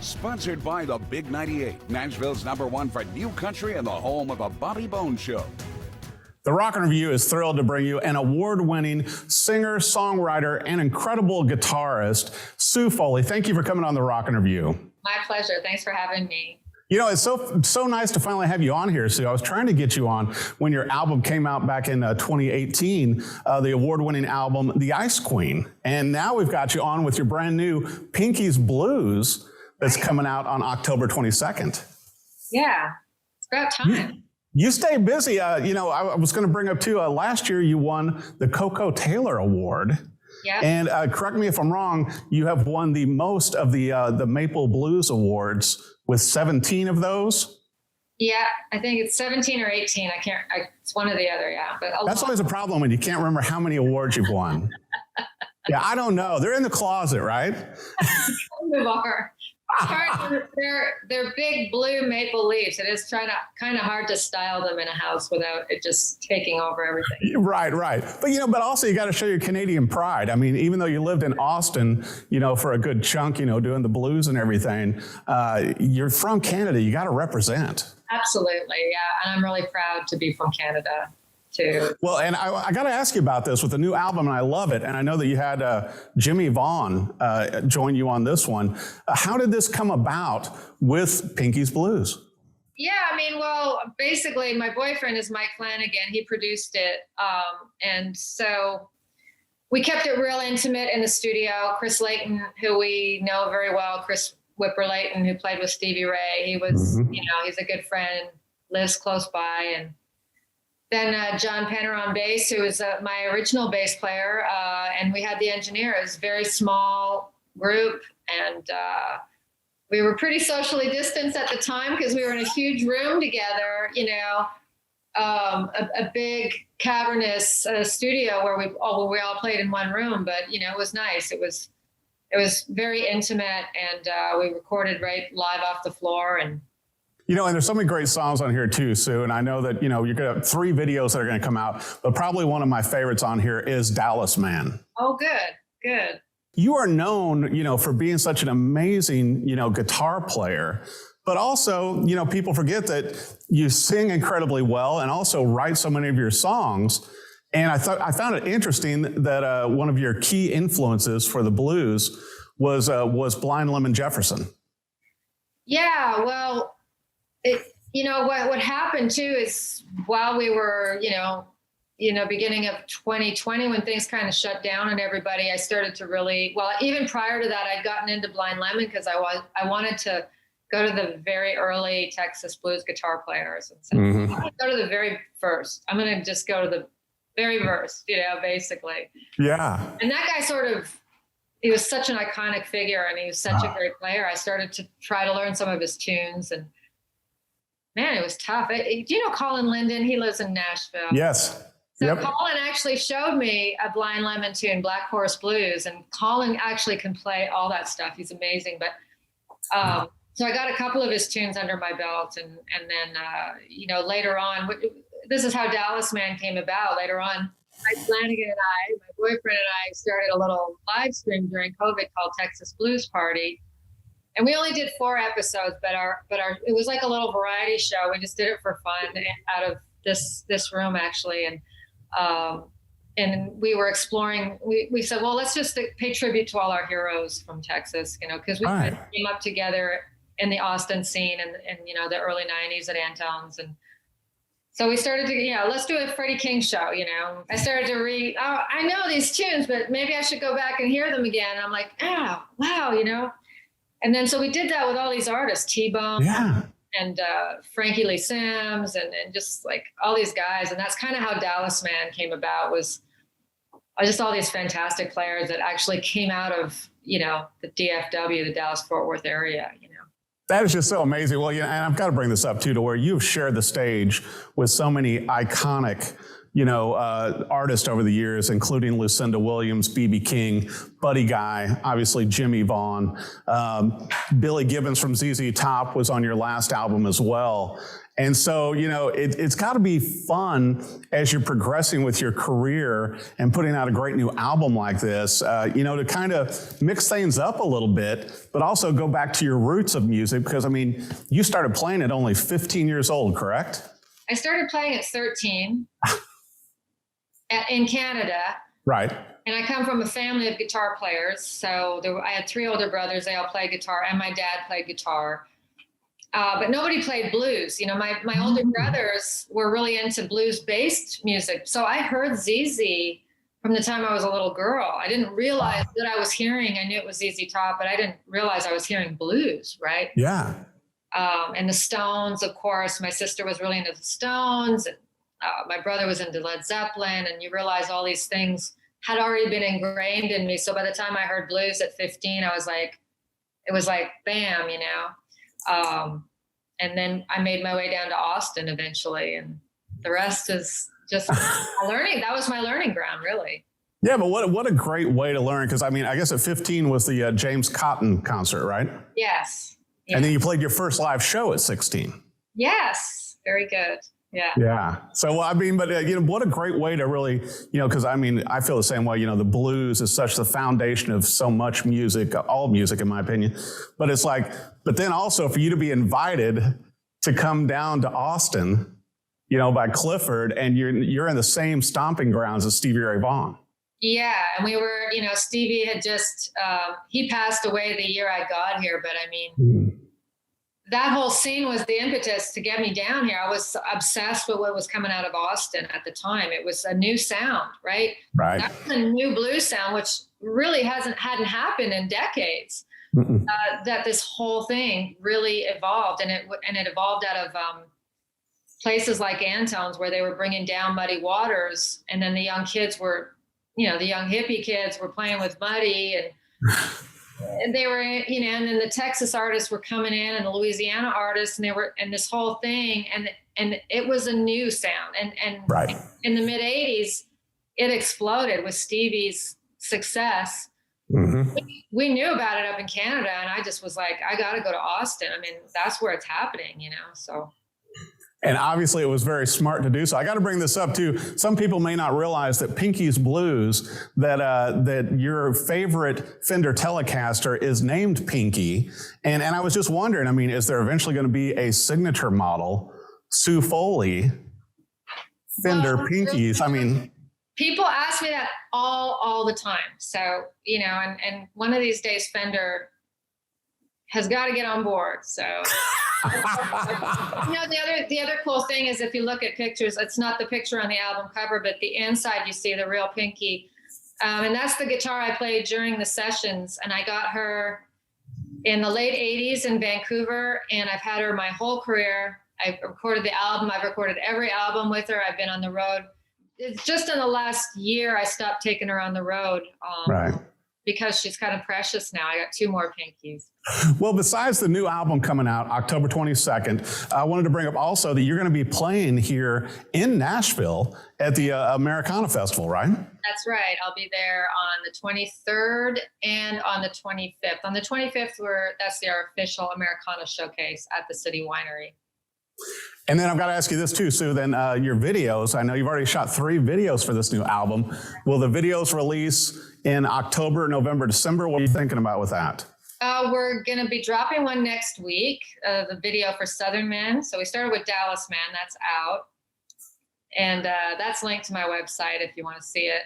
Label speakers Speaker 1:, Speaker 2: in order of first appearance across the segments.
Speaker 1: Sponsored by the Big 98, Nashville's #1 for new country and the home of the Bobby Bones Show.
Speaker 2: The Rock and Review is thrilled to bring you an award-winning singer, songwriter, and incredible guitarist, Sue Foley. Thank you for coming on The Rock and Review.
Speaker 3: My pleasure. Thanks for having me.
Speaker 2: You know, it's so nice to finally have you on here, Sue. I was trying to get you on when your album came out back in 2018, the award-winning album, The Ice Queen. And now we've got you on with your brand new Pinky's Blues that's coming out on October 22nd.
Speaker 3: Yeah, it's about time.
Speaker 2: You stay busy. You know, I was going to bring up too, last year you won the Koko Taylor Award.
Speaker 3: Yeah.
Speaker 2: And correct me if I'm wrong, you have won the most of the Maple Blues Awards with 17 of those.
Speaker 3: Yeah, I think it's 17 or 18. It's one or the other, yeah. But
Speaker 2: that's always a problem when you can't remember how many awards you've won. Yeah, I don't know. They're in the closet, right?
Speaker 3: Kind of are. They're big blue maple leaves. It is kind of hard to style them in a house without it just taking over everything.
Speaker 2: Right. But, you know, but also you got to show your Canadian pride. I mean, even though you lived in Austin, you know, for a good chunk, you know, doing the blues and everything, you're from Canada. You got to represent.
Speaker 3: Absolutely. Yeah. And I'm really proud to be from Canada too.
Speaker 2: Well, and I got to ask you about this with the new album, and I love it. And I know that you had Jimmy Vaughn join you on this one. How did this come about with Pinky's Blues?
Speaker 3: Yeah, I mean, well, basically my boyfriend is Mike Flanagan. He produced it. And so we kept it real intimate in the studio. Chris Layton, who we know very well, Chris Whipper Layton, who played with Stevie Ray. He was, you know, he's a good friend, lives close by. And then John Penner on bass, who was my original bass player. And we had the engineer. It was a very small group. And we were pretty socially distanced at the time because we were in a huge room together, you know, a big cavernous studio where we all played in one room. But, you know, it was nice. It was very intimate. And we recorded right live off the floor. And
Speaker 2: you know, and there's so many great songs on here too, Sue. And I know that, you know, you're going to have 3 videos that are going to come out, but probably one of my favorites on here is Dallas Man.
Speaker 3: Oh, good.
Speaker 2: You are known, you know, for being such an amazing, you know, guitar player, but also, you know, people forget that you sing incredibly well and also write so many of your songs. And I found it interesting that one of your key influences for the blues was Blind Lemon Jefferson.
Speaker 3: Yeah, well, you know, what happened too is while we were, you know, beginning of 2020, when things kind of shut down and everybody, I started to really, well, even prior to that, I'd gotten into Blind Lemon because I wanted to go to the very early Texas blues guitar players and say, I'm going to go to the very first. I'm going to just go to the very first, you know, basically. Yeah. And that guy he was such an iconic figure and he was such a great player. I started to try to learn some of his tunes and man, it was tough. Do you know Colin Linden? He lives in Nashville.
Speaker 2: Yes.
Speaker 3: So Colin actually showed me a Blind Lemon tune, Black Horse Blues, and Colin actually can play all that stuff. He's amazing. But so I got a couple of his tunes under my belt, and then you know, later on, this is how Dallas Man came about. Later on, Mike Flanagan and my boyfriend and I started a little live stream during COVID called Texas Blues Party. And we only did 4 episodes, but it was like a little variety show. We just did it for fun out of this room actually. And we were exploring, we said, well, let's just pay tribute to all our heroes from Texas, you know, because we came up together in the Austin scene and you know, the early 90s at Antone's. And so we started to, you know, let's do a Freddie King show, you know. I started to read, I know these tunes, but maybe I should go back and hear them again. And I'm like, oh, wow, you know. And then so we did that with all these artists, T-Bone and Frankie Lee Sims and just like all these guys. And that's kind of how Dallas Man came about, was just all these fantastic players that actually came out of, you know, the DFW, the Dallas-Fort Worth area, you know.
Speaker 2: That is just so amazing. Well, you know, and I've got to bring this up too, to where you've shared the stage with so many iconic, artists over the years, including Lucinda Williams, B.B. King, Buddy Guy, obviously Jimmy Vaughn. Billy Gibbons from ZZ Top was on your last album as well. And so, it's got to be fun as you're progressing with your career and putting out a great new album like this, to kind of mix things up a little bit, but also go back to your roots of music. Because, you started playing at only 15 years old, correct?
Speaker 3: I started playing at 13 in Canada.
Speaker 2: Right.
Speaker 3: And I come from a family of guitar players. So I had 3 older brothers. They all played guitar, and my dad played guitar. But nobody played blues. My older brothers were really into blues-based music. So I heard ZZ from the time I was a little girl. I didn't realize that I was hearing, I knew it was ZZ Top, but I didn't realize I was hearing blues, right?
Speaker 2: Yeah.
Speaker 3: And the Stones, of course. My sister was really into the Stones. And, my brother was into Led Zeppelin. And you realize all these things had already been ingrained in me. So by the time I heard blues at 15, it was like, bam, and then I made my way down to Austin eventually, and the rest is just learning. That was my learning ground, really.
Speaker 2: Yeah, but what a great way to learn. Because, I guess at 15 was the James Cotton concert, right?
Speaker 3: Yes.
Speaker 2: And then you played your first live show at 16.
Speaker 3: Yes. Very good. Yeah.
Speaker 2: Yeah. So, what a great way to really, because I feel the same way. The blues is such the foundation of so much music, all music, in my opinion. But it's but then also for you to be invited to come down to Austin, by Clifford, and you're in the same stomping grounds as Stevie Ray Vaughan.
Speaker 3: Yeah. And we were, Stevie had just, he passed away the year I got here. But that whole scene was the impetus to get me down here. I was obsessed with what was coming out of Austin at the time. It was a new sound, right?
Speaker 2: Right.
Speaker 3: That was a new blues sound, which really hadn't happened in decades. That this whole thing really evolved, and it evolved out of places like Antone's, where they were bringing down Muddy Waters, and then the young kids were, the young hippie kids were playing with Muddy, and they were, and then the Texas artists were coming in, and the Louisiana artists, and they were, and this whole thing, and it was a new sound, and
Speaker 2: right.
Speaker 3: In the mid '80s, it exploded with Stevie's success. We knew about it up in Canada, and I just was like, I got to go to Austin. That's where it's happening, so.
Speaker 2: And obviously it was very smart to do so. I got to bring this up too. Some people may not realize that Pinky's Blues, that your favorite Fender Telecaster is named Pinky. And I was just wondering, is there eventually going to be a signature model, Sue Foley, Fender Pinkies?
Speaker 3: People ask me that all the time. So, and one of these days Fender has got to get on board. So, the other cool thing is, if you look at pictures, it's not the picture on the album cover, but the inside, you see the real Pinky. And that's the guitar I played during the sessions. And I got her in the late 80s in Vancouver. And I've had her my whole career. I recorded the album. I've recorded every album with her. I've been on the road. It's just in the last year I stopped taking her on the road.
Speaker 2: Right.
Speaker 3: Because she's kind of precious now. I got 2 more Pinkies.
Speaker 2: Well, besides the new album coming out October 22nd, I wanted to bring up also that you're going to be playing here in Nashville at the Americana Festival, right?
Speaker 3: That's right. I'll be there on the 23rd and on the 25th. On the 25th, that's our official Americana showcase at the City Winery.
Speaker 2: And then I've got to ask you this too, Sue, then your videos. I know you've already shot 3 videos for this new album. Will the videos release in October, November, December? What are you thinking about with that?
Speaker 3: We're going to be dropping one next week, the video for Southern Man. So we started with Dallas Man. That's out. And that's linked to my website if you want to see it.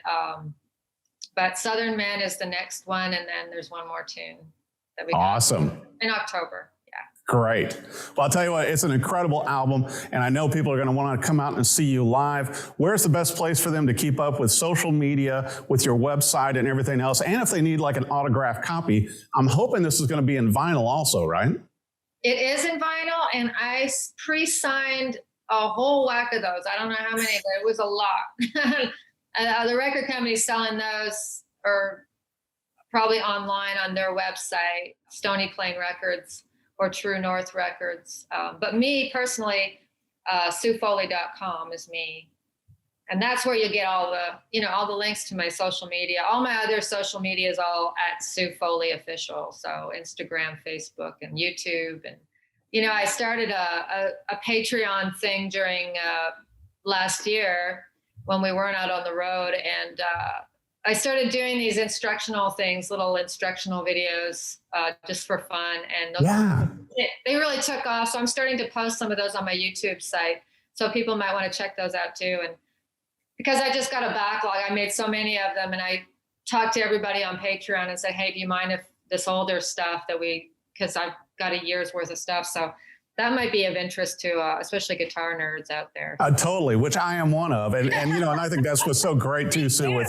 Speaker 3: But Southern Man is the next one. And then there's one more tune that we got
Speaker 2: awesome
Speaker 3: in October.
Speaker 2: Great. Well, I'll tell you what, it's an incredible album, and I know people are going to want to come out and see you live. Where's the best place for them to keep up with social media, with your website and everything else? And if they need like an autographed copy, I'm hoping this is going to be in vinyl also, right?
Speaker 3: It is in vinyl, and I pre-signed a whole whack of those. I don't know how many, but it was a lot. The record company's selling those, or probably online on their website, Stony Plain Records or True North Records. But me personally, SueFoley.com is me. And that's where you get all the links to my social media. All my other social media is all at Sue Foley Official. So Instagram, Facebook, and YouTube. And, I started a Patreon thing during last year when we weren't out on the road. And I started doing these instructional things, little instructional videos, just for fun. And they really took off. So I'm starting to post some of those on my YouTube site. So people might want to check those out too. And because I just got a backlog, I made so many of them, and I talked to everybody on Patreon and said, hey, do you mind if this older stuff because I've got a year's worth of stuff. So that might be of interest to especially guitar nerds out there.
Speaker 2: Totally, which I am one of. And and I think that's what's so great too, Sue,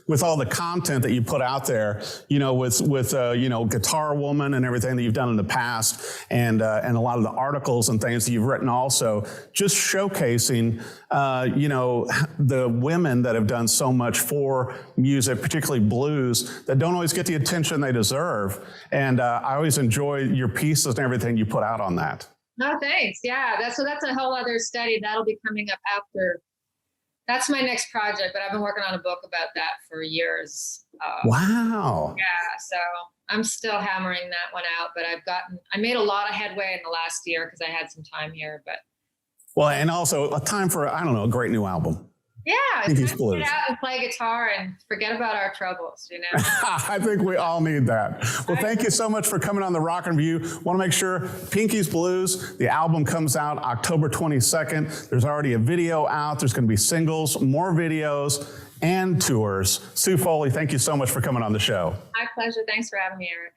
Speaker 2: with all the content that you put out there, with Guitar Woman and everything that you've done in the past, and a lot of the articles and things that you've written also, just showcasing, the women that have done so much for music, particularly blues, that don't always get the attention they deserve. And I always enjoy your pieces and everything you put out on that.
Speaker 3: No, thanks. Yeah, that's a whole other study that'll be coming up after. That's my next project, but I've been working on a book about that for years.
Speaker 2: Wow.
Speaker 3: Yeah, so I'm still hammering that one out, but I made a lot of headway in the last year because I had some time here. But
Speaker 2: and also a time for a great new album.
Speaker 3: Yeah,
Speaker 2: Pinky's
Speaker 3: it's
Speaker 2: Blues.
Speaker 3: Get out and play guitar and forget about our troubles,
Speaker 2: I think we all need that. Well, thank you so much for coming on the Rock and Review. Want to make sure Pinky's Blues, the album comes out October 22nd. There's already a video out. There's going to be singles, more videos, and tours. Sue Foley, thank you so much for coming on the show.
Speaker 3: My pleasure. Thanks for having me, Eric.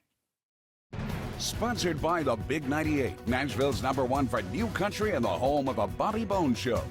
Speaker 1: Sponsored by the Big 98, Nashville's #1 for new country and the home of the Bobby Bones Show.